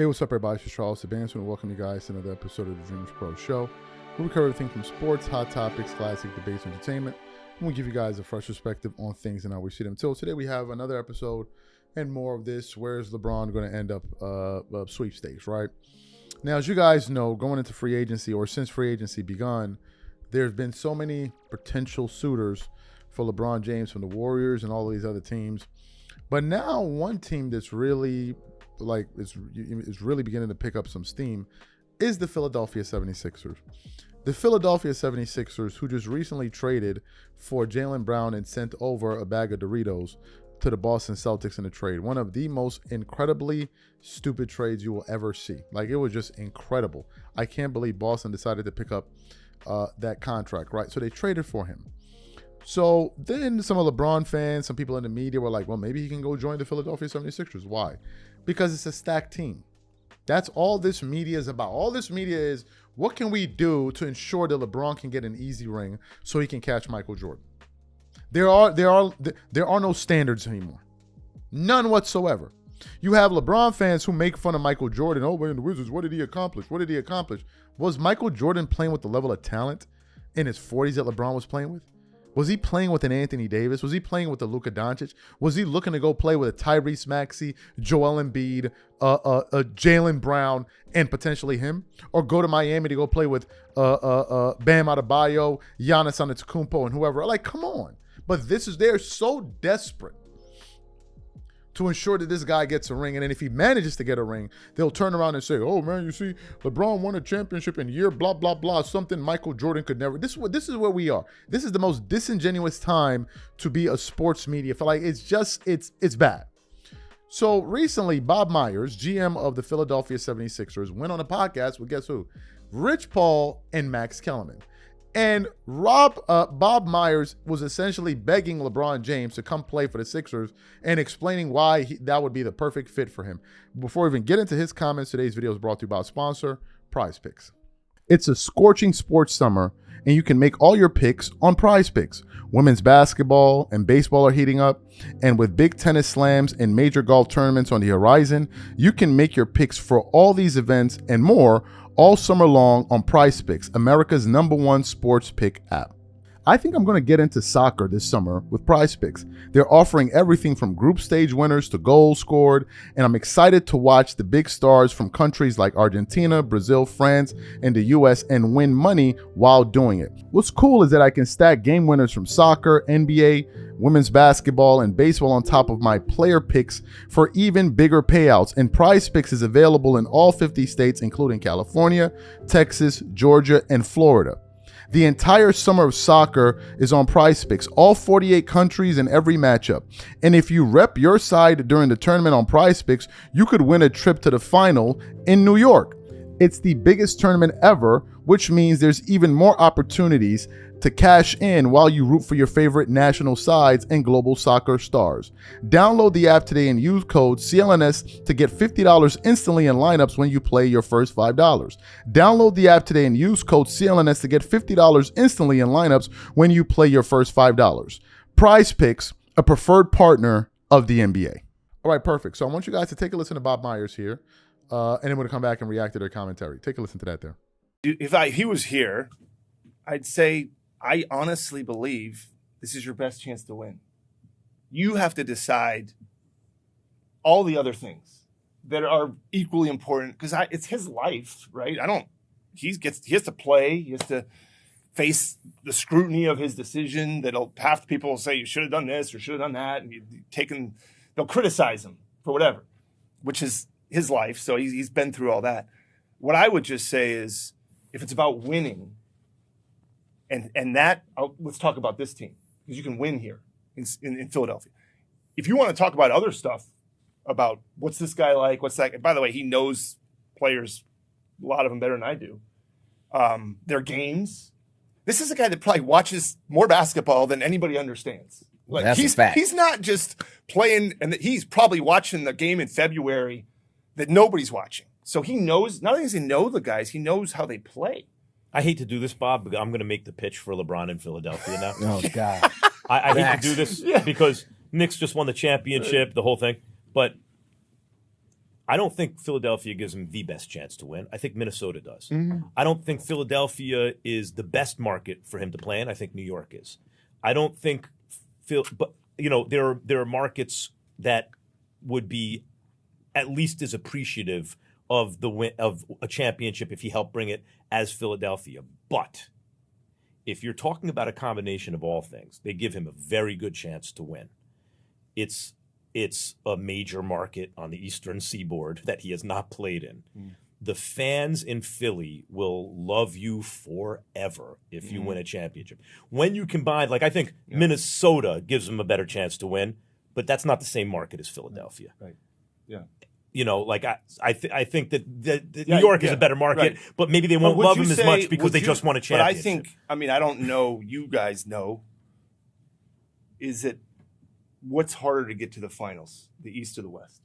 Hey, what's up, everybody? It's Charles Advancement, and welcome you guys to another episode of the Dreamers Pro Show, where we cover everything from sports, hot topics, classic debates, entertainment, and we give you guys a fresh perspective on things and how we see them. So today we have another episode and more of this. Where's LeBron going to end up sweepstakes, right? Now, as you guys know, going into free agency, or since free agency begun, there's been so many potential suitors for LeBron James from the Warriors and all these other teams. But now one team that's really is really beginning to pick up some steam is the Philadelphia 76ers. The Philadelphia 76ers, who just recently traded for Jaylen Brown and sent over a bag of Doritos to the Boston Celtics in a trade. One of the most incredibly stupid trades you will ever see. Like, it was just incredible. I can't believe Boston decided to pick up that contract, right? So they traded for him. So then some of LeBron fans, some people in the media were like, well, maybe he can go join the Philadelphia 76ers. Why? Because it's a stacked team. That's all this media is about. All this media is, what can we do to ensure that LeBron can get an easy ring so he can catch Michael Jordan? There are no standards anymore. None whatsoever. You have LeBron fans who make fun of Michael Jordan. Oh, man, the Wizards, what did he accomplish? What did he accomplish? Was Michael Jordan playing with the level of talent in his 40s that LeBron was playing with? Was he playing with an Anthony Davis? Was he playing with a Luka Doncic? Was he looking to go play with a Tyrese Maxey, Joel Embiid, Jaylen Brown, and potentially him? Or go to Miami to go play with Bam Adebayo, Giannis Antetokounmpo, and whoever? Like, come on. But they're so desperate to ensure that this guy gets a ring. And then if he manages to get a ring, they'll turn around and say, oh, man, you see, LeBron won a championship in year blah, blah, blah, something Michael Jordan could never. This is where we are. This is the most disingenuous time to be a sports media. Like, it's bad. So recently, Bob Myers, GM of the Philadelphia 76ers, went on a podcast with, guess who? Rich Paul and Max Kellerman. And Bob Myers was essentially begging LeBron James to come play for the Sixers and explaining why that would be the perfect fit for him. Before we even get into his comments, today's video is brought to you by our sponsor, Prize Picks. It's a scorching sports summer, and you can make all your picks on Prize Picks. Women's basketball and baseball are heating up, and with big tennis slams and major golf tournaments on the horizon, you can make your picks for all these events and more all summer long on Prize Picks, America's #1 sports pick app. I think I'm going to get into soccer this summer with Prize Picks. They're offering everything from group stage winners to goals scored, and I'm excited to watch the big stars from countries like Argentina, Brazil, France, and the US and win money while doing it. What's cool is that I can stack game winners from soccer, NBA, women's basketball, and baseball on top of my player picks for even bigger payouts. And Prize Picks is available in all 50 states, including California, Texas, Georgia, and Florida. The entire summer of soccer is on Prize Picks, all 48 countries and every matchup. And if you rep your side during the tournament on Prize Picks, you could win a trip to the final in New York. It's the biggest tournament ever, which means there's even more opportunities to cash in while you root for your favorite national sides and global soccer stars. Download the app today and use code CLNS to get $50 instantly in lineups when you play your first $5. Download the app today and use code CLNS to get $50 instantly in lineups when you play your first $5. Prize Picks, a preferred partner of the NBA. All right, perfect. So I want you guys to take a listen to Bob Myers here, and then we're going to come back and react to their commentary. Take a listen to that there. If he was here, I'd say, I honestly believe this is your best chance to win. You have to decide all the other things that are equally important, because it's his life, right? He has to play. He has to face the scrutiny of his decision. Half the people will say you should have done this or should have done that, and they'll criticize him for whatever, which is his life. So he's been through all that. What I would just say is, if it's about winning, let's talk about this team, because you can win here in Philadelphia. If you want to talk about other stuff, about what's this guy like, what's that? By the way, he knows players, a lot of them better than I do. Their games. This is a guy that probably watches more basketball than anybody understands. Like, that's a fact. He's not just playing, and he's probably watching the game in February that nobody's watching. So he knows, not only does he know the guys, he knows how they play. I hate to do this, Bob, but I'm going to make the pitch for LeBron in Philadelphia now. Oh, God. I hate to do this because Knicks just won the championship, the whole thing. But I don't think Philadelphia gives him the best chance to win. I think Minnesota does. Mm-hmm. I don't think Philadelphia is the best market for him to play in. I think New York is. I don't think but there are markets that would be at least as appreciative of the win of a championship if he helped bring it as Philadelphia. But if you're talking about a combination of all things, they give him a very good chance to win. It's a major market on the Eastern Seaboard that he has not played in. The fans in Philly will love you forever if you win a championship. When you combine, I think Minnesota gives him a better chance to win, but that's not the same market as Philadelphia. Right. Yeah. I think that New York is a better market, but maybe they won't love him as much because they just won a championship. But I don't know, you guys know, is it what's harder to get to the finals, the East or the West?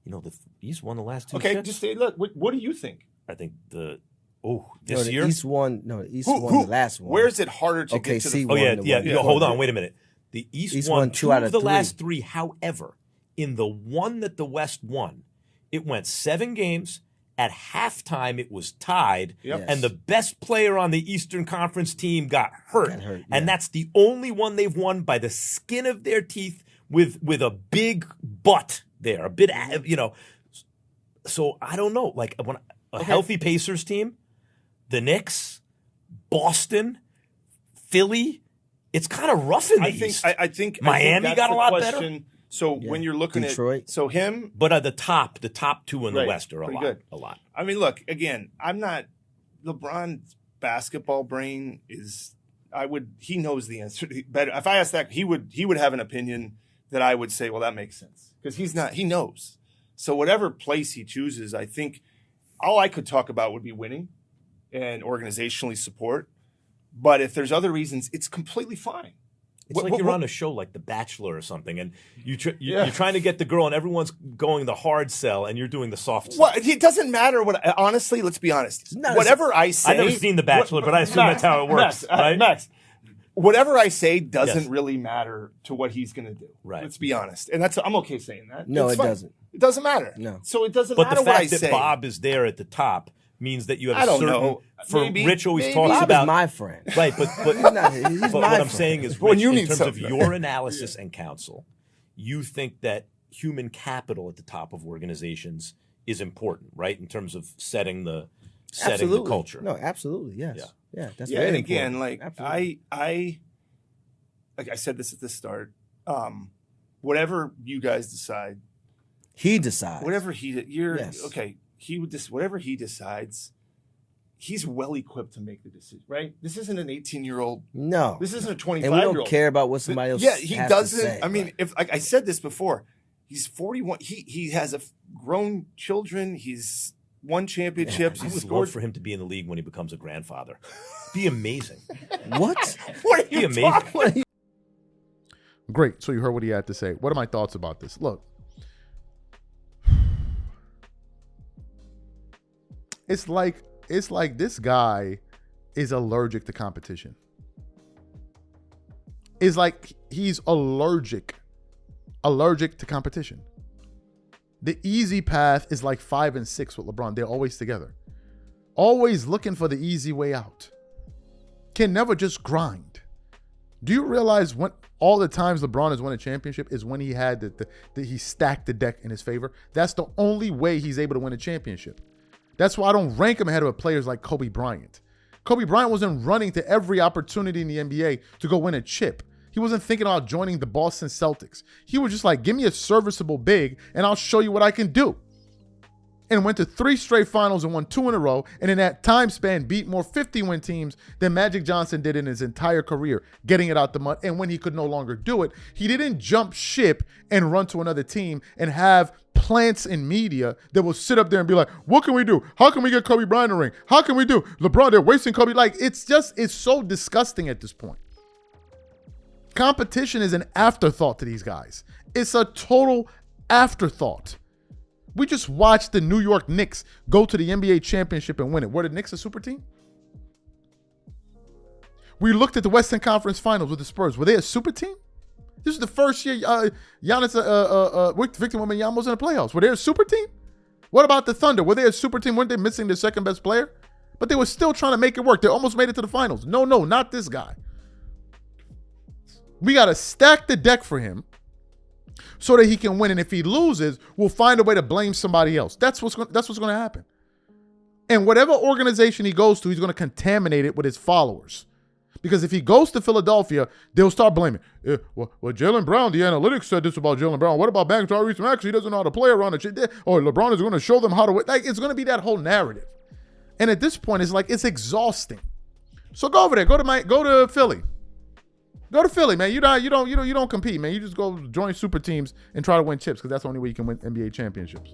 The East won the last two. Okay, just say, look, what do you think? I think this year? The East won the last one. Where is it harder to get to the finals? Hold on, wait a minute. The East won two out of the 3. last 3. However, in the one that the West won, it went 7 games. At halftime, it was tied, and the best player on the Eastern Conference team got hurt. And that's the only one they've won by the skin of their teeth with a big butt there, a bit, So I don't know. When a healthy Pacers team, the Knicks, Boston, Philly, it's kind of rough in the East. I think Miami got a lot better. So when you're looking Detroit. at him, but the top 2 in the West are a lot. I mean, look, again, I'm not LeBron's basketball brain is. He knows the answer better. If I asked that, he would have an opinion that I would say, well, that makes sense because he's not. He knows. So whatever place he chooses, I think all I could talk about would be winning and organizationally support. But if there's other reasons, it's completely fine. It's you're on a show like The Bachelor or something, and you're trying to get the girl, and everyone's going the hard sell, and you're doing the soft sell. Well, it doesn't matter honestly, let's be honest. Whatever I say. I've never seen The Bachelor, but I assume that's how it works. Right? Max, whatever I say doesn't really matter to what he's going to do. Right. Let's be honest. And I'm okay saying that. No, it doesn't. It doesn't matter. No. So it doesn't but matter what I say. But the fact that Bob is there at the top means that you have I don't certain. know. Rich always talks Bob about is my friend. Right, but he's but my what I'm friend. saying is, When Rich, you in need terms of something. your analysis and counsel, you think that human capital at the top of organizations is important, right? In terms of setting the culture. No, absolutely, yes. Yeah, that's Yeah, very and again, important. Absolutely. I like I said this at the start. Whatever you guys decide, he decides. whatever you're Yes. okay. He would whatever he decides. He's well equipped to make the decision, right? This isn't an 18-year-old. No, This isn't a and 25-year-old. we don't care about what somebody else. Yeah, he has doesn't. To say, I mean, if like I said this before, he's 41. He has grown children. He's won championships. I He's would scored love for him to be in the league when he becomes a grandfather. Be amazing. what? What are Be you amazing. talking? Great. So you heard what he had to say. What are my thoughts about this? Look, it's like this guy is allergic to competition. It's like he's allergic to competition. The easy path is like 5 and 6 with LeBron. They're always together. Always looking for the easy way out. Can never just grind. Do you realize when all the times LeBron has won a championship is when he had he stacked the deck in his favor? That's the only way he's able to win a championship. That's why I don't rank him ahead of players like Kobe Bryant. Kobe Bryant wasn't running to every opportunity in the NBA to go win a chip. He wasn't thinking about joining the Boston Celtics. He was just like, give me a serviceable big and I'll show you what I can do. And went to 3 straight finals and won 2 in a row. And in that time span, beat more 50-win teams than Magic Johnson did in his entire career, getting it out the mud. And when he could no longer do it, he didn't jump ship and run to another team and have plants in media that will sit up there and be like, what can we do? How can we get Kobe Bryant a ring? How can we do? LeBron, they're wasting Kobe. Like, it's so disgusting at this point. Competition is an afterthought to these guys. It's a total afterthought. We just watched the New York Knicks go to the NBA championship and win it. Were the Knicks a super team? We looked at the Western Conference Finals with the Spurs. Were they a super team? This is the first year Victor Wembanyama was in the playoffs. Were they a super team? What about the Thunder? Were they a super team? Weren't they missing their second best player? But they were still trying to make it work. They almost made it to the finals. No, not this guy. We got to stack the deck for him so that he can win. And if he loses, we'll find a way to blame somebody else. That's what's going to happen. And whatever organization he goes to, he's going to contaminate it with his followers. Because if he goes to Philadelphia, they'll start blaming. Well, Jaylen Brown, the analytics said this about Jaylen Brown. What about Banks Tyrese Maxey? He doesn't know how to play around it. Or LeBron is going to show them how to win. Like, it's going to be that whole narrative. And at this point, it's like, it's exhausting. So go over there. Go to Philly. Go to Philly, man. You don't compete, man. You just go join super teams and try to win chips because that's the only way you can win NBA championships.